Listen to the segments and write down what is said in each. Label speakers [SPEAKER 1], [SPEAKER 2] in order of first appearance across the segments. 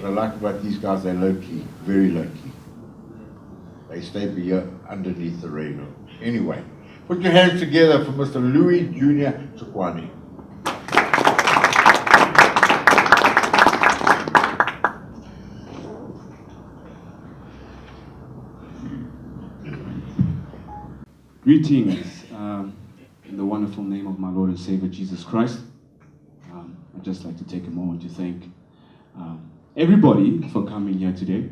[SPEAKER 1] What I like about these guys, they're low-key, very low-key. They stay underneath the radar. Anyway, put your hands together for Mr. Louis Jr. Tshakoane.
[SPEAKER 2] Greetings in the wonderful name of my Lord and Savior Jesus Christ. I'd just like to take a moment to thank everybody for coming here today.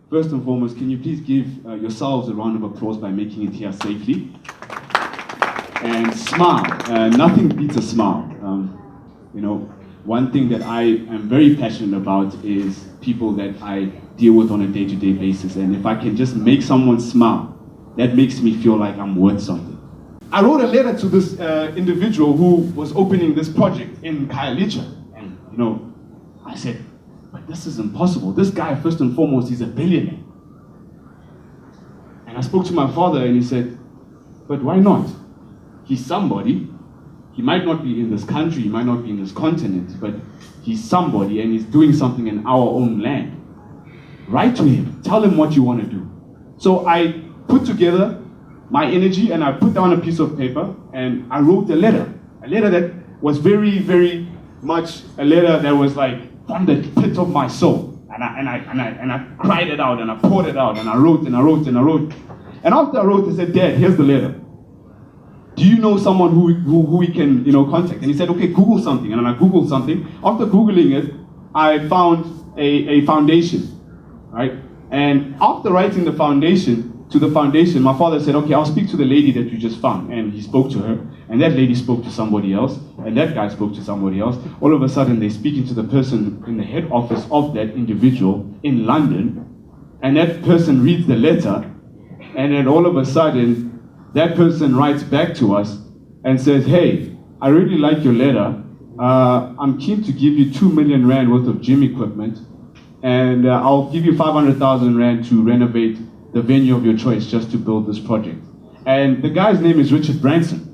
[SPEAKER 2] First and foremost, can you please give yourselves a round of applause by making it here safely? And smile. Nothing beats a smile. You know, one thing that I am very passionate about is people that I deal with on a day-to-day basis. And if I can just make someone smile, that makes me feel like I'm worth something. I wrote a letter to this individual who was opening this project in KhayafM. And, you know, I said, but this is impossible. This guy, first and foremost, he's a billionaire. And I spoke to my father and he said, but why not? He's somebody. He might not be in this country, he might not be in this continent, but he's somebody and he's doing something in our own land. Write to him. Tell him what you want to do. So I put together my energy and I put down a piece of paper and I wrote a letter that was very, very much a letter that was like from the pit of my soul. And I cried it out and I poured it out and I wrote and I wrote and I wrote. And after I wrote, I said, Dad, here's the letter. Do you know someone who we can, you know, contact? And he said, okay, Google something. And I Googled something. After Googling it, I found a foundation, right? And after writing the foundation, my father said, okay, I'll speak to the lady that you just found. And he spoke to her, and that lady spoke to somebody else, and that guy spoke to somebody else. All of a sudden, they're speaking to the person in the head office of that individual in London, and that person reads the letter, and then all of a sudden, that person writes back to us and says, hey, I really like your letter. I'm keen to give you 2 million rand worth of gym equipment, and I'll give you 500,000 rand to renovate the venue of your choice just to build this project. And the guy's name is Richard Branson.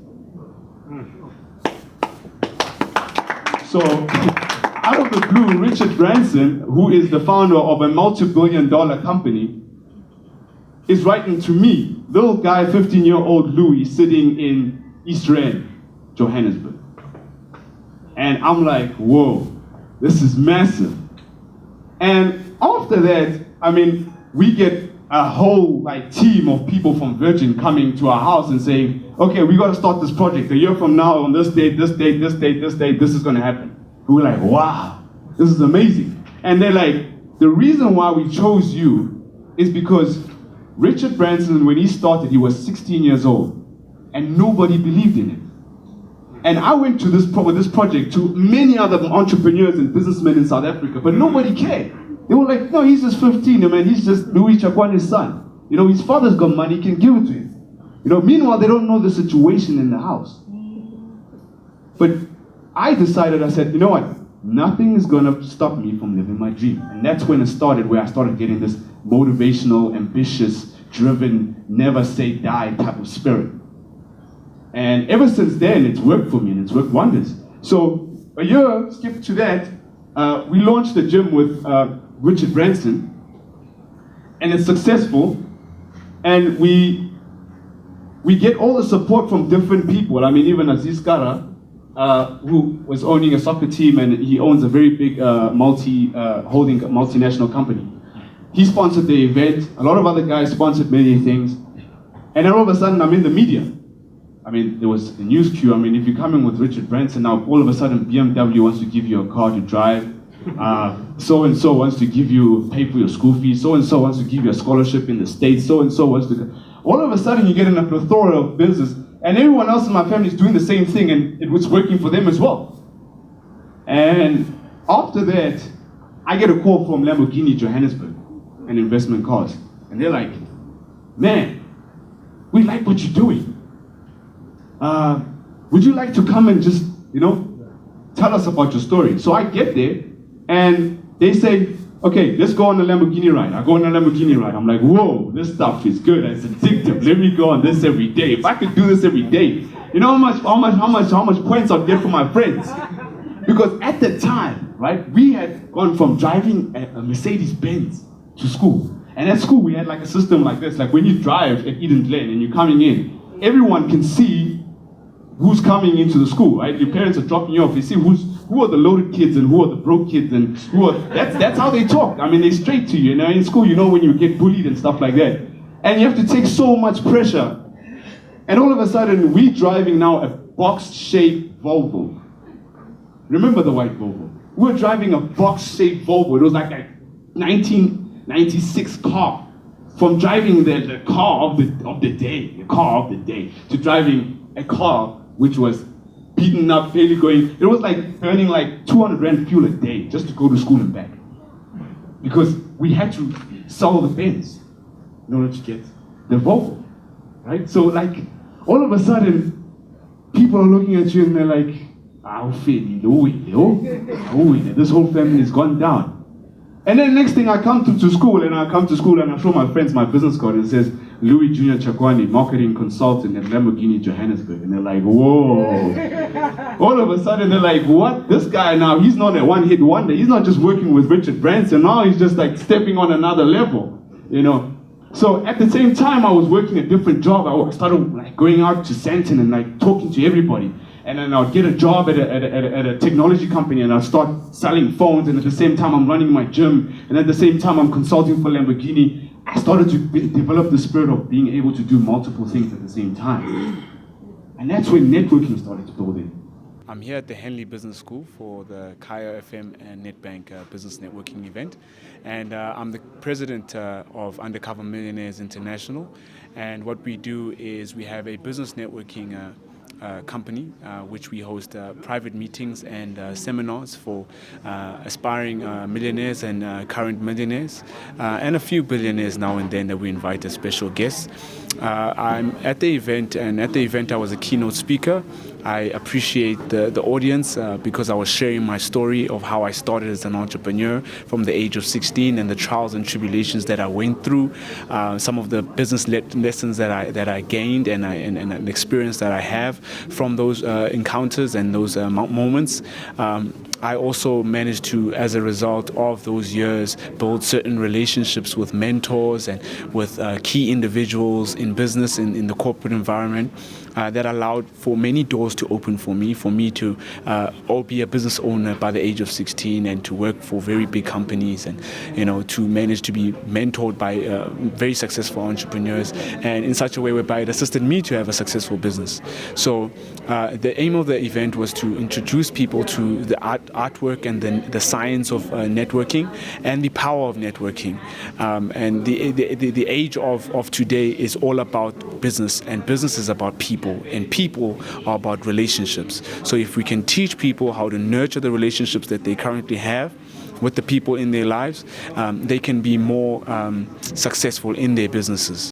[SPEAKER 2] So, out of the blue, Richard Branson, who is the founder of a multi-billion-dollar company, is writing to me, little guy, 15-year-old Louis, sitting in East Rand, Johannesburg. And I'm like, whoa, this is massive. And after that, I mean, we get a whole team of people from Virgin coming to our house and saying, okay, we got to start this project. A year from now, on this date, this date, this date, this date, this is going to happen. We were like, wow, this is amazing. And they're like, the reason why we chose you is because Richard Branson, when he started, he was 16 years old, and nobody believed in him. And I went to this project to many other entrepreneurs and businessmen in South Africa, but nobody cared. They were like, no, he's just 15, man. He's just Louis Tshakoane's son. You know, his father's got money, he can give it to him. You know, meanwhile, they don't know the situation in the house. But I decided, I said, you know what? Nothing is going to stop me from living my dream. And that's when it started, where I started getting this motivational, ambitious, driven, never say die type of spirit. And ever since then, it's worked for me and it's worked wonders. So a year, skip to that, we launched the gym with Richard Branson, and it's successful, and we get all the support from different people. I mean, even Aziz Kara, who was owning a soccer team, and he owns a very big multinational company. He sponsored the event. A lot of other guys sponsored many things, and then all of a sudden, I'm in the media. I mean, there was a news queue. I mean, if you're coming with Richard Branson now, all of a sudden BMW wants to give you a car to drive. So-and-so wants to pay for your school fees. So-and-so wants to give you a scholarship in the States. So-and-so wants to... All of a sudden, you get in a plethora of business, and everyone else in my family is doing the same thing, and it was working for them as well. And after that, I get a call from Lamborghini Johannesburg, an investment cars. And they're like, man, we like what you're doing. Would you like to come and just, you know, tell us about your story? So I get there, and they say, okay, let's go on a Lamborghini ride. I go on a Lamborghini ride. I'm like, whoa, this stuff is good. It's addictive. Let me go on this every day. If I could do this every day, you know how much points I'll get from my friends? Because at the time, right, we had gone from driving a Mercedes-Benz to school. And at school, we had like a system like this. Like when you drive at Eden Glen and you're coming in, everyone can see who's coming into the school, right? Your parents are dropping you off. You see who are the loaded kids and who are the broke kids and that's how they talk. I mean, they're straight to you. You know, in school, you know when you get bullied and stuff like that. And you have to take so much pressure. And all of a sudden, we're driving now a box-shaped Volvo. Remember the white Volvo? We're driving a box-shaped Volvo. It was like a 1996 car. From driving the car of the day, to driving a car which was beaten up, barely going. It was like burning like 200 rand fuel a day just to go to school and back. Because we had to sell the Benz in order to get the Volvo, right? So like, all of a sudden, people are looking at you and they're like, this whole family has gone down. And then next thing I come to school and I show my friends my business card and it says, Louis Jr. Tshakoane, marketing consultant at Lamborghini Johannesburg. And they're like, whoa. All of a sudden they're like, what? This guy now, he's not a one-hit wonder. He's not just working with Richard Branson. Now he's just like stepping on another level, you know. So at the same time, I was working a different job. I started like going out to Sandton and like talking to everybody. And then I'll get a job at a technology company and I'll start selling phones. And at the same time, I'm running my gym. And at the same time, I'm consulting for Lamborghini. I started to develop the spirit of being able to do multiple things at the same time. And that's when networking started to build in.
[SPEAKER 3] I'm here at the Henley Business School for the KhayaFM and Nedbank business networking event. And I'm the president of Undercover Millionaires International. And what we do is we have a business networking company, which we host private meetings and seminars for aspiring millionaires and current millionaires, and a few billionaires now and then that we invite as special guests. I'm at the event, and at the event I was a keynote speaker. I appreciate the audience because I was sharing my story of how I started as an entrepreneur from the age of 16 and the trials and tribulations that I went through, some of the business lessons that I gained and an experience that I have from those encounters and those moments. I also managed to, as a result of those years, build certain relationships with mentors and with key individuals in business, in the corporate environment, that allowed for many doors to open for me to be a business owner by the age of 16 and to work for very big companies and, you know, to manage to be mentored by very successful entrepreneurs and in such a way whereby it assisted me to have a successful business. So the aim of the event was to introduce people to the artwork and the science of networking and the power of networking. And the age of today is all about business, and business is about people, and people are about relationships. So if we can teach people how to nurture the relationships that they currently have with the people in their lives, they can be more successful in their businesses.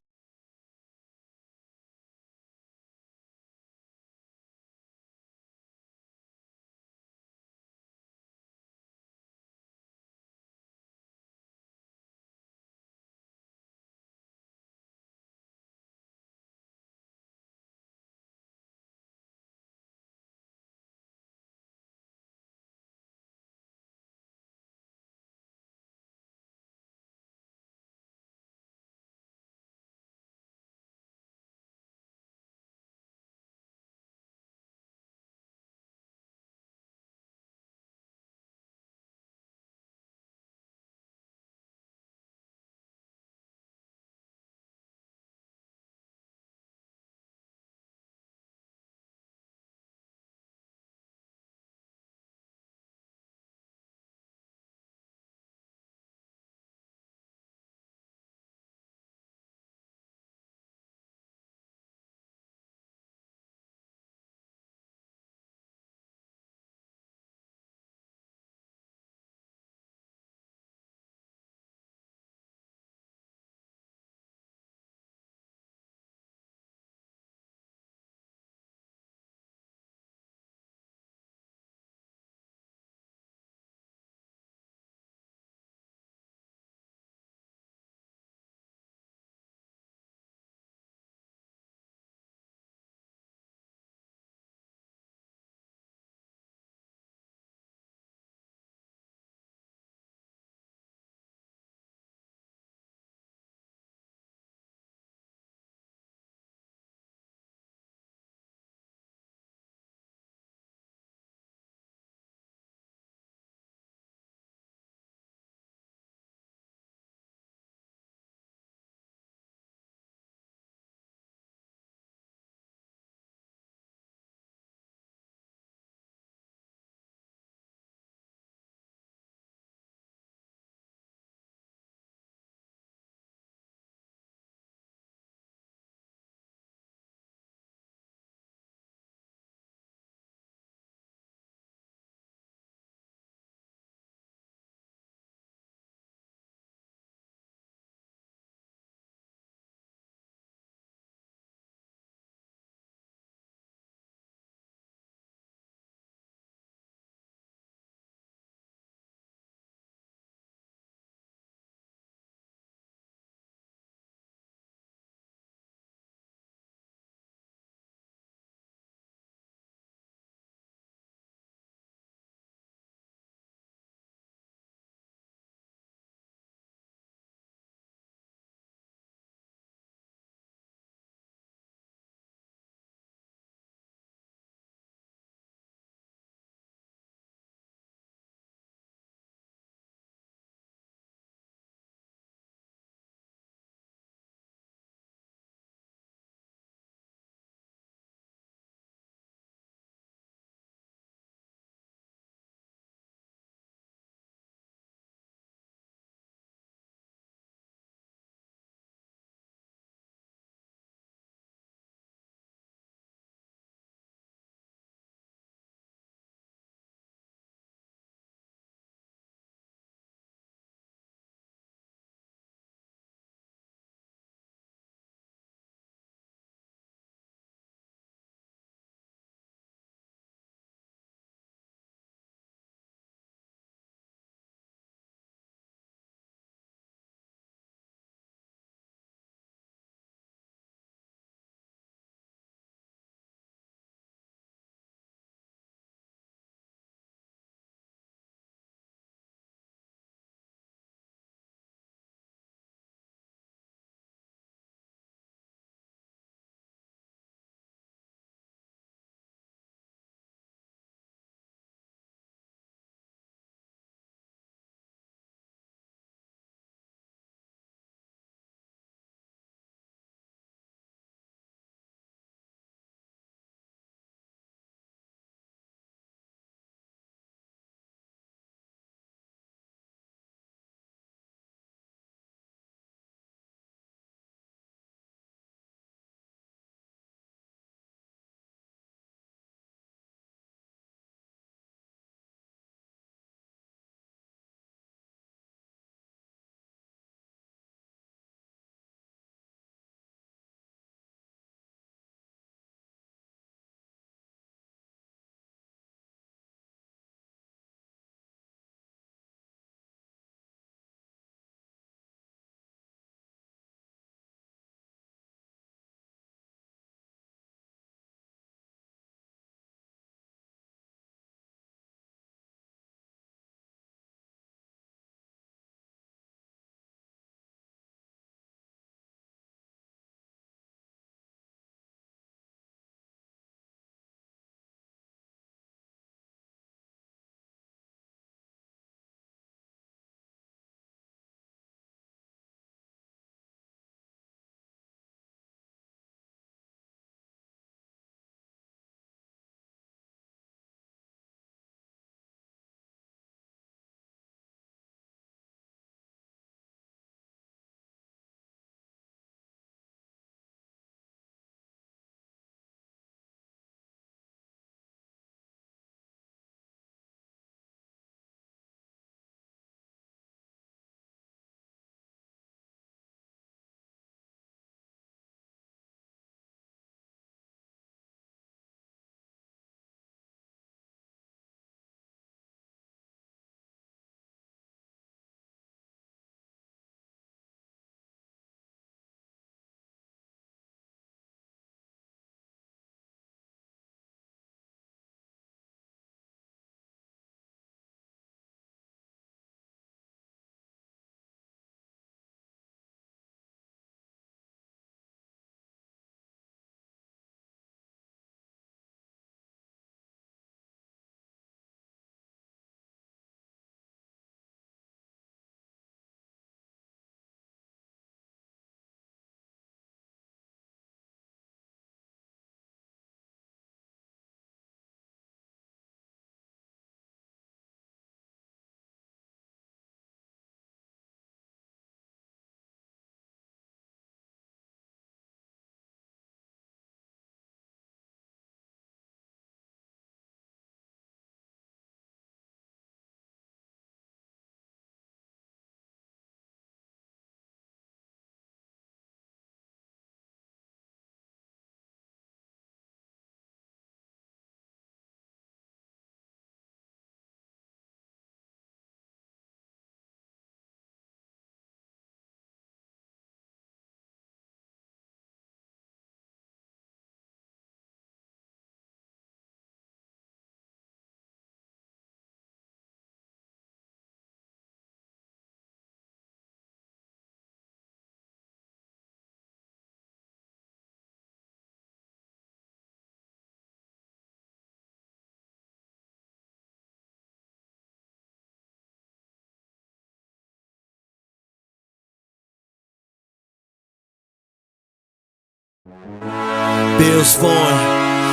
[SPEAKER 4] Bills foreign,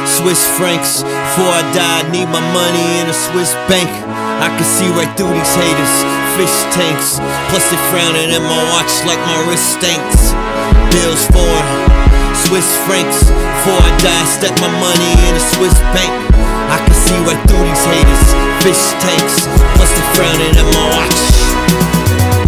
[SPEAKER 4] Swiss francs. Before I die, I need my money in a Swiss bank. I can see right through these haters, fish tanks. Plus they frowning at my watch like my wrist stinks. Bills foreign, Swiss francs. Before I die, I stack my money in a Swiss bank. I can see right through these haters, fish tanks. Plus they frowning at